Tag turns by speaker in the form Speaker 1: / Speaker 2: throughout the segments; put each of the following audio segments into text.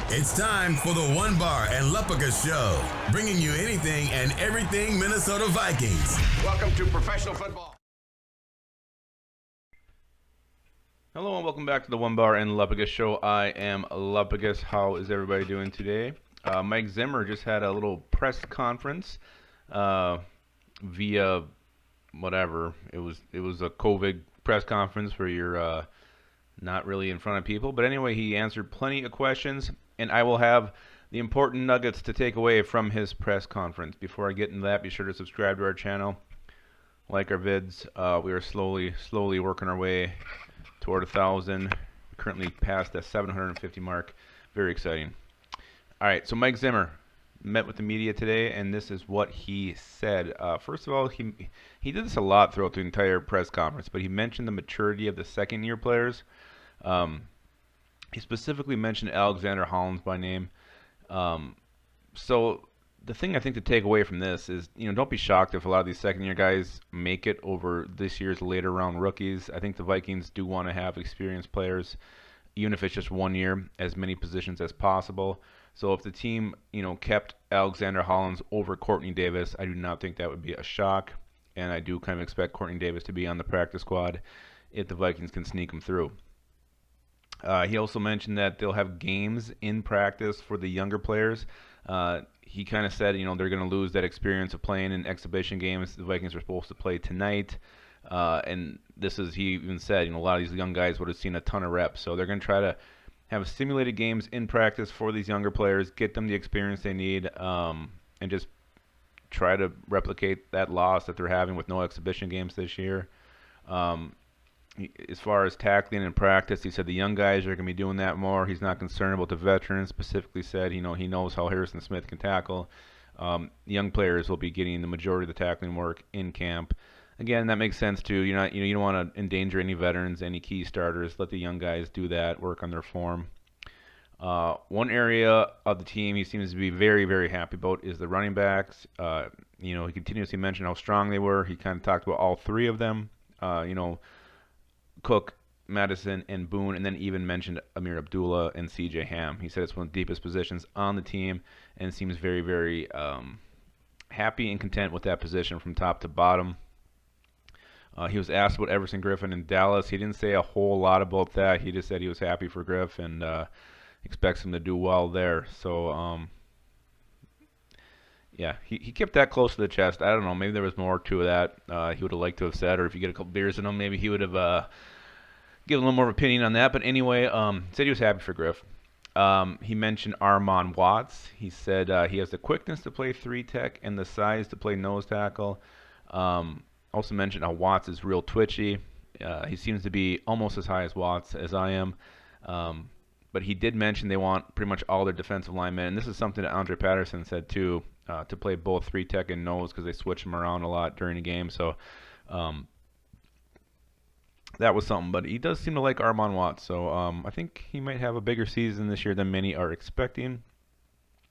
Speaker 1: It's time for the One Bar and Lupagus Show, bringing you anything and everything Minnesota Vikings.
Speaker 2: Welcome to professional football.
Speaker 3: Hello and welcome back to the One Bar and Lupagus Show. I am Lupagus. How is everybody doing today? Mike Zimmer just had a little press conference via whatever. It was a COVID press conference where you're not really in front of people. But anyway, he answered plenty of questions, and I will have the important nuggets to take away from his press conference. Before I get into that, be sure to subscribe to our channel, like our vids. We are slowly working our way toward 1,000. Currently past the 750 mark. Very exciting. All right, so Mike Zimmer met with the media today, and this is what he said. First of all, he did this a lot throughout the entire press conference, but he mentioned the maturity of the second-year players. He specifically mentioned Alexander Hollins by name. So the thing I think to take away from this is, don't be shocked if a lot of these second-year guys make it over this year's later round rookies. I think the Vikings do want to have experienced players, even if it's just 1 year, as many positions as possible. So if the team, kept Alexander Hollins over Courtney Davis, I do not think that would be a shock. And I do kind of expect Courtney Davis to be on the practice squad if the Vikings can sneak him through. He also mentioned that they'll have games in practice for the younger players. He kind of said, they're going to lose that experience of playing in exhibition games. The Vikings are supposed to play tonight. And he even said, a lot of these young guys would have seen a ton of reps. So they're going to try to have simulated games in practice for these younger players, get them the experience they need, and just try to replicate that loss that they're having with no exhibition games this year. As far as tackling in practice, he said the young guys are going to be doing that more. He's not concerned about the veterans. Specifically said, he knows how Harrison Smith can tackle. Young players will be getting the majority of the tackling work in camp. Again, that makes sense too. You don't want to endanger any veterans, any key starters. Let the young guys do that, work on their form. One area of the team he seems to be very, very happy about is the running backs. He continuously mentioned how strong they were. He kind of talked about all three of them. Cook, Madison, and Boone, and then even mentioned Amir Abdullah and C.J. Ham. He said it's one of the deepest positions on the team and seems very, very happy and content with that position from top to bottom. He was asked about Everson Griffin in Dallas. He didn't say a whole lot about that. He just said he was happy for Griff and expects him to do well there. So, he kept that close to the chest. I don't know. Maybe there was more to that he would have liked to have said, or if you get a couple beers in him, maybe he would have given a little more opinion on that. But anyway, said he was happy for Griff. He mentioned Armon Watts. He said he has the quickness to play 3-tech and the size to play nose tackle. Also mentioned how Watts is real twitchy. He seems to be almost as high as Watts as I am. But he did mention they want pretty much all their defensive linemen, and this is something that Andre Patterson said too, to play both 3-tech and nose because they switch them around a lot during the game. So that was something. But he does seem to like Armon Watts, so I think he might have a bigger season this year than many are expecting.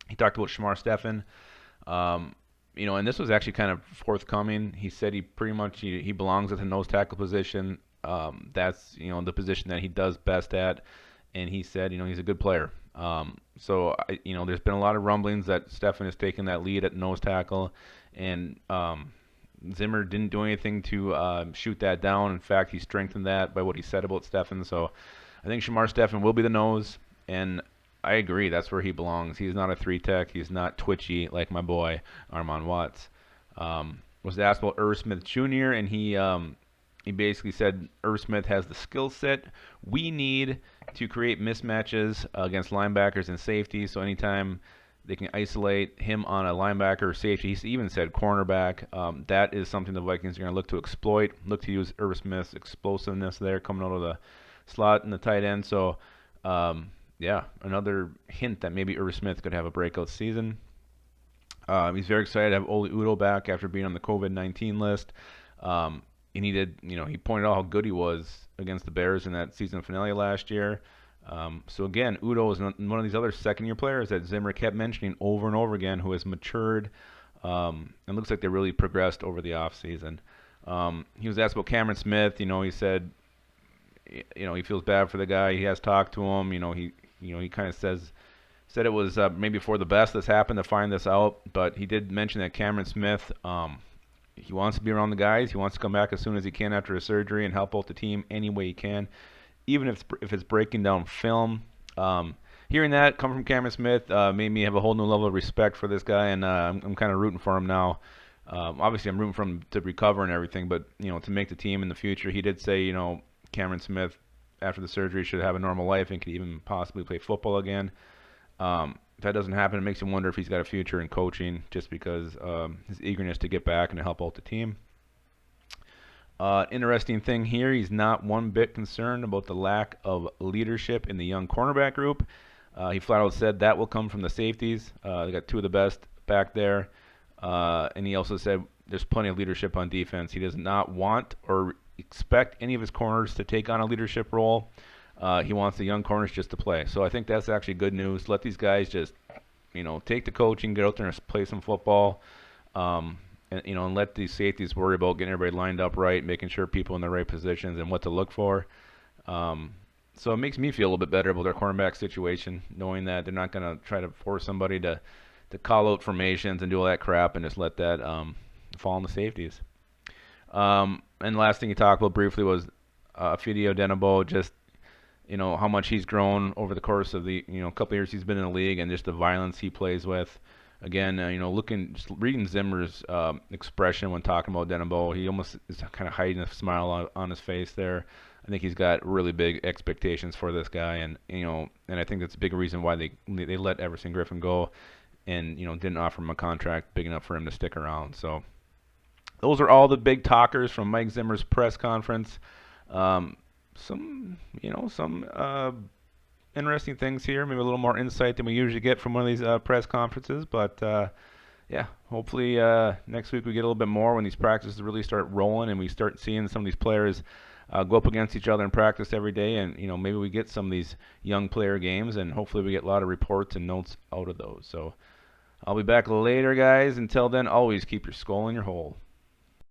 Speaker 3: He talked about Shamar Stephen. And this was actually kind of forthcoming. He said he pretty much he belongs at the nose tackle position. That's the position that he does best at, and he said he's a good player. So there's been a lot of rumblings that Stephen has taken that lead at nose tackle, and Zimmer didn't do anything to shoot that down. In fact, he strengthened that by what he said about Stephen. So I think Shamar Stephen will be the nose, and I agree. That's where he belongs. He's not a 3-tech. He's not twitchy like my boy Armon Watts. Was asked about Irv Smith Jr. and he basically said Irv Smith has the skill set we need to create mismatches against linebackers and safeties. So anytime they can isolate him on a linebacker or safety, he even said cornerback. That is something the Vikings are going to look to exploit. Look to use Irv Smith's explosiveness there coming out of the slot in the tight end. So. Another hint that maybe Irv Smith could have a breakout season. He's very excited to have Oli Udoh back after being on the COVID-19 list. And he pointed out how good he was against the Bears in that season finale last year. So again, Udoh is one of these other second-year players that Zimmer kept mentioning over and over again, who has matured and looks like they really progressed over the offseason. He was asked about Cameron Smith. He said, he feels bad for the guy. He has talked to him. He kind of says said it was maybe for the best this happened to find this out, but he did mention that Cameron Smith, he wants to be around the guys. He wants to come back as soon as he can after his surgery and help out the team any way he can, even if it's breaking down film. Hearing that come from Cameron Smith made me have a whole new level of respect for this guy, and I'm kind of rooting for him now. Obviously, I'm rooting for him to recover and everything, but to make the team in the future. He did say, Cameron Smith after the surgery should have a normal life and could even possibly play football again. If that doesn't happen, it makes you wonder if he's got a future in coaching, just because his eagerness to get back and to help out the team. Interesting thing here, he's not one bit concerned about the lack of leadership in the young cornerback group. He flat out said that will come from the safeties. They got two of the best back there. And he also said there's plenty of leadership on defense. He does not want or expect any of his corners to take on a leadership role. He wants the young corners just to play. So I think that's actually good news. Let these guys just, take the coaching, get out there and play some football, and let these safeties worry about getting everybody lined up right, making sure people in the right positions and what to look for. So it makes me feel a little bit better about their cornerback situation, knowing that they're not going to try to force somebody to call out formations and do all that crap and just let that fall on the safeties. And the last thing he talked about briefly was Fidio Denabo, just how much he's grown over the course of the couple years he's been in the league, and just the violence he plays with. Again, just reading Zimmer's expression when talking about Denabo, he almost is kind of hiding a smile on his face there. I think he's got really big expectations for this guy, and I think that's a big reason why they let Everson Griffin go, and didn't offer him a contract big enough for him to stick around. So those are all the big talkers from Mike Zimmer's press conference. Some interesting things here, maybe a little more insight than we usually get from one of these press conferences, but hopefully next week we get a little bit more when these practices really start rolling and we start seeing some of these players go up against each other in practice every day, and maybe we get some of these young player games, and hopefully we get a lot of reports and notes out of those. So I'll be back later, guys. Until then, always keep your skull in your hole.